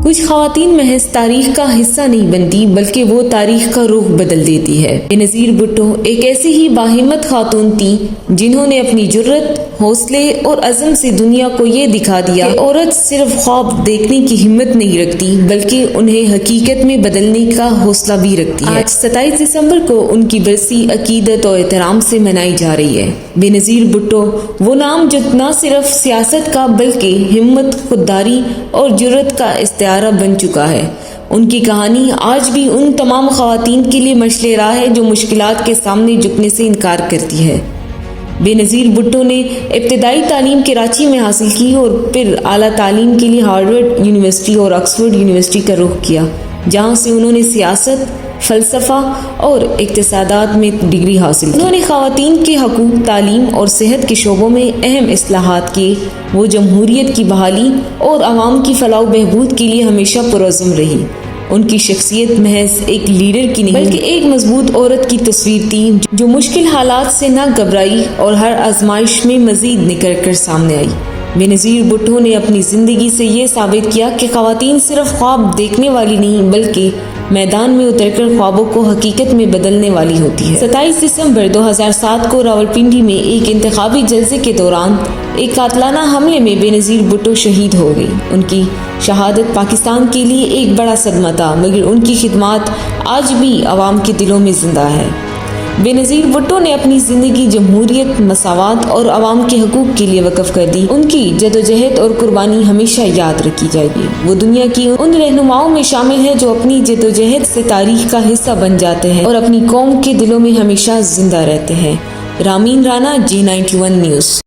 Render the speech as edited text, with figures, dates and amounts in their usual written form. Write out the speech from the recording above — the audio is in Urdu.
کچھ خواتین محض تاریخ کا حصہ نہیں بنتی بلکہ وہ تاریخ کا رخ بدل دیتی ہے۔ بے نظیر بھٹو ایک ایسی ہی باہمت خاتون تھی جنہوں نے اپنی جرأت، حوصلے اور عزم سے دنیا کو یہ دکھا دیا کہ عورت صرف خواب دیکھنے کی ہمت نہیں رکھتی بلکہ انہیں حقیقت میں بدلنے کا حوصلہ بھی رکھتی ہے۔ آج 27 دسمبر کو ان کی برسی عقیدت اور احترام سے منائی جا رہی ہے۔ بے نظیر بھٹو وہ نام جو نہ صرف سیاست کا بلکہ ہمت، خودداری اور جرأت کا استعارہ بن چکا ہے۔ ان کی کہانی آج بھی ان تمام خواتین کے لیے مشعل راہ ہے جو مشکلات کے سامنے جھکنے سے انکار کرتی ہے۔ بے نظیر بھٹو نے ابتدائی تعلیم کراچی میں حاصل کی اور پھر اعلیٰ تعلیم کے لیے ہارورڈ یونیورسٹی اور آکسفورڈ یونیورسٹی کا رخ کیا، جہاں سے انہوں نے سیاست، فلسفہ اور اقتصادیات میں ڈگری حاصل کی۔ انہوں نے خواتین کے حقوق، تعلیم اور صحت کے شعبوں میں اہم اصلاحات کیے۔ وہ جمہوریت کی بحالی اور عوام کی فلاح و بہبود کے لیے ہمیشہ پرعزم رہی۔ ان کی شخصیت محض ایک لیڈر کی نہیں بلکہ ایک مضبوط عورت کی تصویر تھی جو مشکل حالات سے نہ گھبرائی اور ہر آزمائش میں مزید نکھر کر سامنے آئی۔ بے نظیر بھٹو نے اپنی زندگی سے یہ ثابت کیا کہ خواتین صرف خواب دیکھنے والی نہیں بلکہ میدان میں اتر کر خوابوں کو حقیقت میں بدلنے والی ہوتی ہے۔ 27 دسمبر 2007 کو راولپنڈی میں ایک انتخابی جلسے کے دوران ایک قاتلانہ حملے میں بے نظیر بھٹو شہید ہو گئی۔ ان کی شہادت پاکستان کے لیے ایک بڑا صدمہ تھا، مگر ان کی خدمات آج بھی عوام کے دلوں میں زندہ ہے۔ بے نظیر بھٹو نے اپنی زندگی جمہوریت، مساوات اور عوام کے حقوق کے لیے وقف کر دی۔ ان کی جدوجہد اور قربانی ہمیشہ یاد رکھی جائے گی۔ وہ دنیا کی ان رہنماؤں میں شامل ہیں جو اپنی جدوجہد سے تاریخ کا حصہ بن جاتے ہیں اور اپنی قوم کے دلوں میں ہمیشہ زندہ رہتے ہیں۔ Ramen Rana, G91 news.